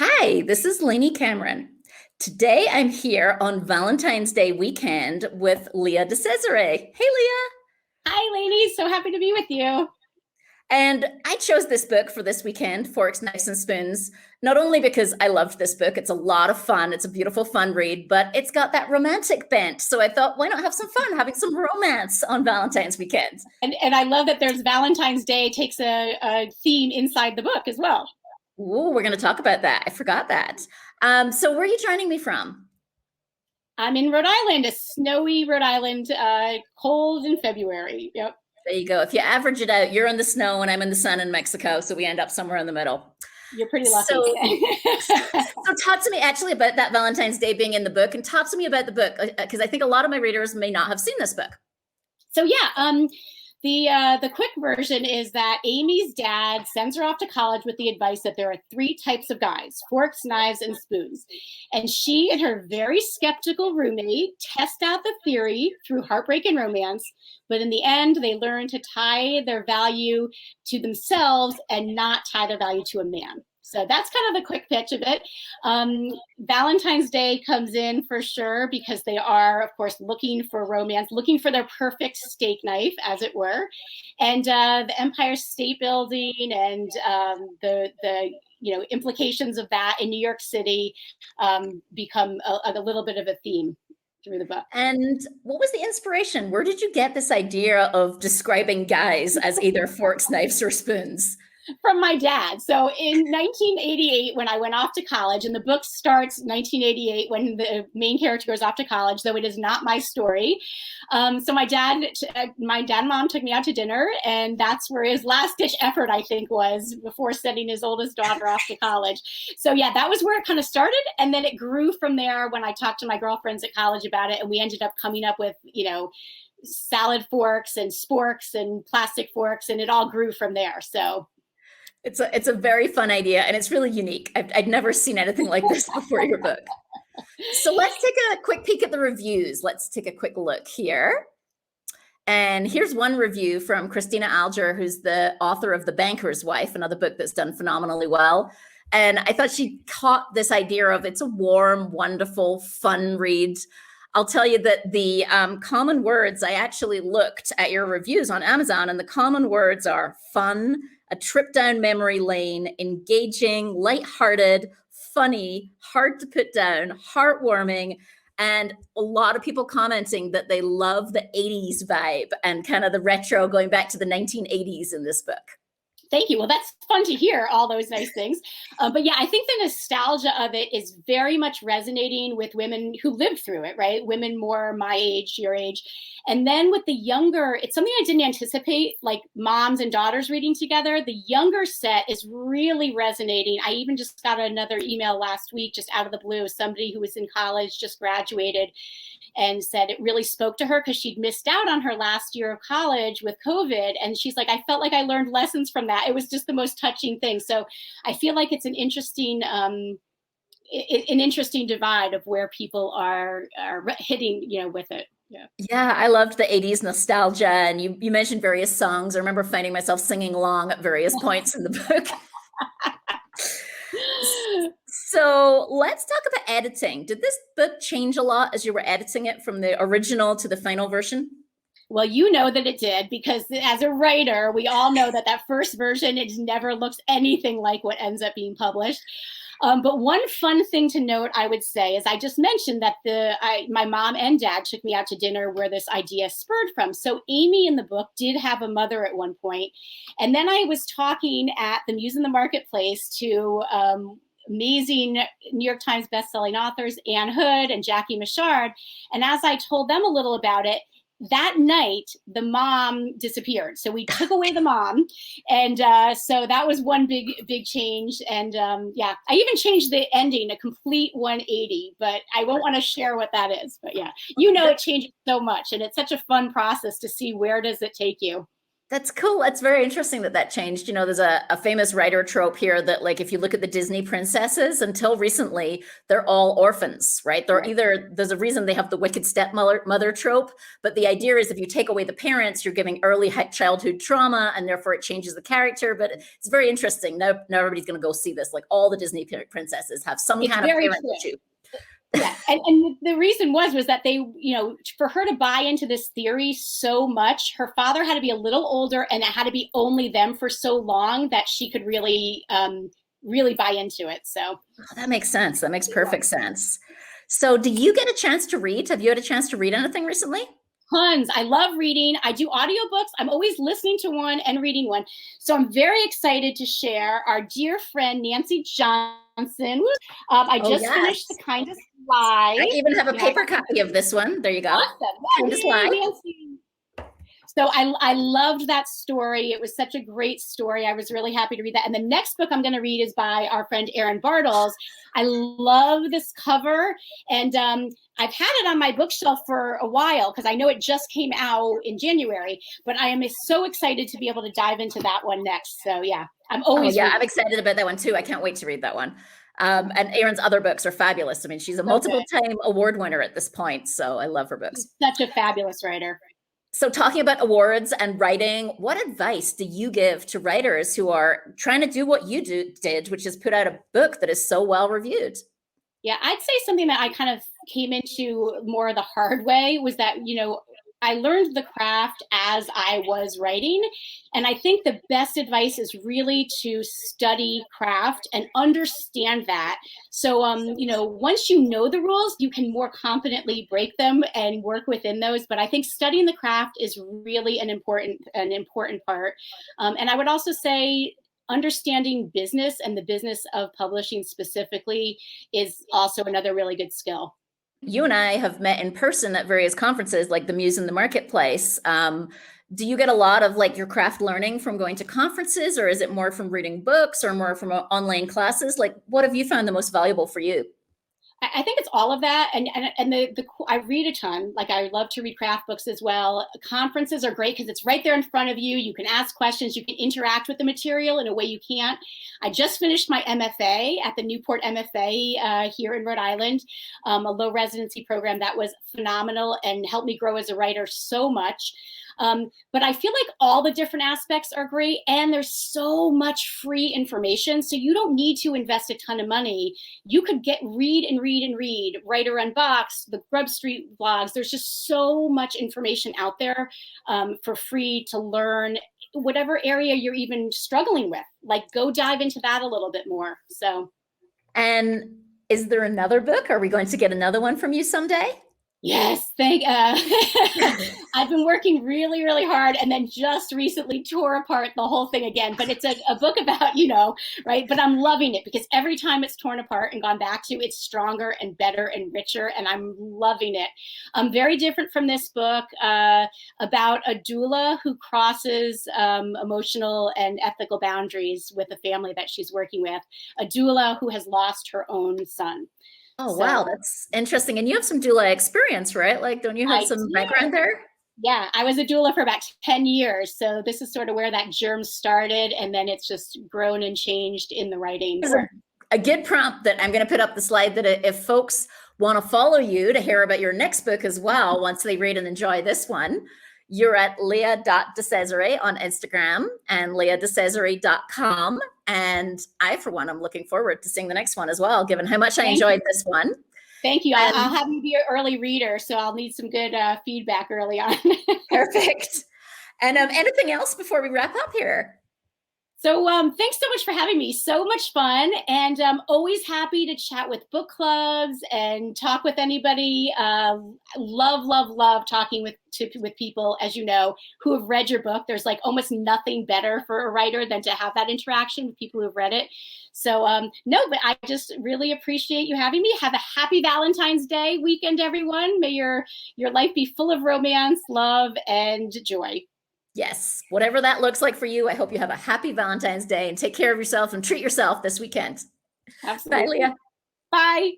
Hi, this is Lainey Cameron. Today I'm here on Valentine's Day weekend with Leah DeCesare. Hey, Leah. Hi, ladies. So happy to be with you. And I chose this book for this weekend, Forks, Knives, and Spoons, not only because I loved this book, it's a lot of fun, it's a beautiful, fun read, but it's got that romantic bent. So I thought, why not have some fun having some romance on Valentine's weekend? And I love that there's Valentine's Day takes a theme inside the book as well. Ooh, we're going to talk about that. I forgot that. So where are you joining me from? I'm in Rhode Island, a snowy Rhode Island, cold in February. Yep. There you go. If you average it out, you're in the snow and I'm in the sun in Mexico. So we end up somewhere in the middle. You're pretty lucky. So, so talk to me actually about that Valentine's Day being in the book, and talk to me about the book because I think a lot of my readers may not have seen this book. So yeah, the quick version is that Amy's dad sends her off to college with the advice that there are three types of guys: forks, knives, and spoons. And she and her very skeptical roommate test out the theory through heartbreak and romance. But in the end, they learn to tie their value to themselves and not tie their value to a man. So that's kind of the quick pitch of it. Valentine's Day comes in for sure because they are, of course, looking for romance, looking for their perfect steak knife, as it were. And the Empire State Building and the implications of that in New York City become a little bit of a theme through the book. And what was the inspiration? Where did you get this idea of describing guys as either forks, knives, or spoons? From my dad. So in 1988, when I went off to college, and the book starts 1988 when the main character goes off to college, though it is not my story. So my dad and mom took me out to dinner, and that's where his last ditch effort, I think, was before sending his oldest daughter off to college. So yeah, that was where it kind of started. And then it grew from there when I talked to my girlfriends at college about it, and we ended up coming up with, salad forks and sporks and plastic forks, and it all grew from there. So it's a very fun idea, and it's really unique. I'd never seen anything like this before your book. So let's take a quick peek at the reviews. Let's take a quick look here. And here's one review from Christina Alger, who's the author of The Banker's Wife, another book that's done phenomenally well. And I thought she caught this idea of it's a warm, wonderful, fun read. I'll tell you that the common words, I actually looked at your reviews on Amazon, and the common words are fun, a trip down memory lane, engaging, lighthearted, funny, hard to put down, heartwarming, and a lot of people commenting that they love the 80s vibe and kind of the retro going back to the 1980s in this book. Thank you. Well, that's fun to hear, all those nice things. But yeah, I think the nostalgia of it is very much resonating with women who lived through it, right? Women more my age, your age. And then with the younger, it's something I didn't anticipate, like moms and daughters reading together. The younger set is really resonating. I even just got another email last week, just out of the blue, somebody who was in college, just graduated, and said it really spoke to her because she'd missed out on her last year of college with COVID. And she's like, I felt like I learned lessons from that. It was just the most touching thing. So I feel like it's an interesting divide of where people are hitting, with it. Yeah. Yeah, I loved the 80s nostalgia. And you mentioned various songs. I remember finding myself singing along at various points in the book. So let's talk about editing. Did this book change a lot as you were editing it from the original to the final version? Well, you know that it did, because as a writer, we all know that first version, it never looks anything like what ends up being published. But one fun thing to note, I would say, is I just mentioned that my mom and dad took me out to dinner where this idea spurred from. So Amy in the book did have a mother at one point. And then I was talking at the Muse in the Marketplace to amazing New York Times bestselling authors, Ann Hood and Jackie Michard. And as I told them a little about it, that night, the mom disappeared. So we took away the mom. And so that was one big change. And yeah, I even changed the ending, a complete 180, but I won't want to share what that is. But yeah, it changes so much. And it's such a fun process to see where does it take you. That's cool. That's very interesting that that changed. You know, there's a famous writer trope here that, like, if you look at the Disney princesses, until recently, they're all orphans, right? They're Right. either, there's a reason they have the wicked stepmother trope, but the idea is if you take away the parents, you're giving early childhood trauma, and therefore it changes the character. But it's very interesting. Now everybody's going to go see this. Like, all the Disney princesses have some It's kind of very parent true. issue. Yeah, and the reason was that they, you know, for her to buy into this theory so much, her father had to be a little older, and it had to be only them for so long that she could really, really buy into it. So Oh, that makes sense. That makes perfect sense. So, do you get a chance to read? Have you had a chance to read anything recently? tons. I love reading. I do audiobooks. I'm always listening to one and reading one. So I'm very excited to share our dear friend Nancy Johnson. I Oh, just finished yes. The Kindest Lie. I even have a Yes. paper copy of this one. There you go. Awesome. Kindest Yay, Lie. Nancy. So I loved that story. It was such a great story. I was really happy to read that. And the next book I'm going to read is by our friend Erin Bartles. I love this cover, and I've had it on my bookshelf for a while because I know it just came out in January. But I am so excited to be able to dive into that one next. So yeah, I'm always Oh, yeah, reading. I'm excited about that one too. I can't wait to read that one. And Erin's other books are fabulous. I mean, she's a multiple-time award winner at this point, so I love her books. She's such a fabulous writer. So, talking about awards and writing, what advice do you give to writers who are trying to do what you did, which is put out a book that is so well reviewed? Yeah, I'd say something that I kind of came into more the hard way was that, you know, I learned the craft as I was writing. And I think the best advice is really to study craft and understand that. So, you know, once you know the rules, you can more confidently break them and work within those. But I think studying the craft is really an important part. And I would also say understanding business and the business of publishing specifically is also another really good skill. You and I have met in person at various conferences like the Muse in the Marketplace. Do you get a lot of like your craft learning from going to conferences, or is it more from reading books or more from online classes? Like, what have you found the most valuable for you? I think it's all of that, and I read a ton. Like I love to read craft books as well. Conferences are great because it's right there in front of you. You can ask questions. You can interact with the material in a way you can't. I just finished my MFA at the Newport MFA here in Rhode Island, a low residency program that was phenomenal and helped me grow as a writer so much. But I feel like all the different aspects are great, and there's so much free information. So you don't need to invest a ton of money. You could read and read and read, Writer Unboxed, the Grub Street blogs. There's just so much information out there for free to learn whatever area you're even struggling with. Like go dive into that a little bit more. So. And is there another book? Are we going to get another one from you someday? Yes, I've been working really, really hard and then just recently tore apart the whole thing again. But it's a book about, you know, right? But I'm loving it because every time it's torn apart and gone back to, it's stronger and better and richer, and I'm loving it. Very different from this book about a doula who crosses emotional and ethical boundaries with a family that she's working with, a doula who has lost her own son. Oh, wow, that's interesting. And you have some doula experience, right? Like, don't you have some background there? Yeah, I was a doula for about 10 years. So this is sort of where that germ started, and then it's just grown and changed in the writing. A good prompt that I'm going to put up the slide that if folks want to follow you to hear about your next book as well, once they read and enjoy this one, you're at Leah.DeCesare on Instagram and LeahDeCesare.com. And I, for one, I'm looking forward to seeing the next one as well, given how much I enjoyed this one. Thank you. I'll have you be an early reader, so I'll need some good feedback early on. Perfect. And anything else before we wrap up here? So thanks so much for having me. So much fun, and always happy to chat with book clubs and talk with anybody. Love talking with people, as you know, who have read your book. There's like almost nothing better for a writer than to have that interaction with people who have read it. So no, but I just really appreciate you having me. Have a happy Valentine's Day weekend, everyone. May your life be full of romance, love, and joy. Yes, whatever that looks like for you. I hope you have a happy Valentine's Day and take care of yourself and treat yourself this weekend. Absolutely. Bye, Leah. Bye.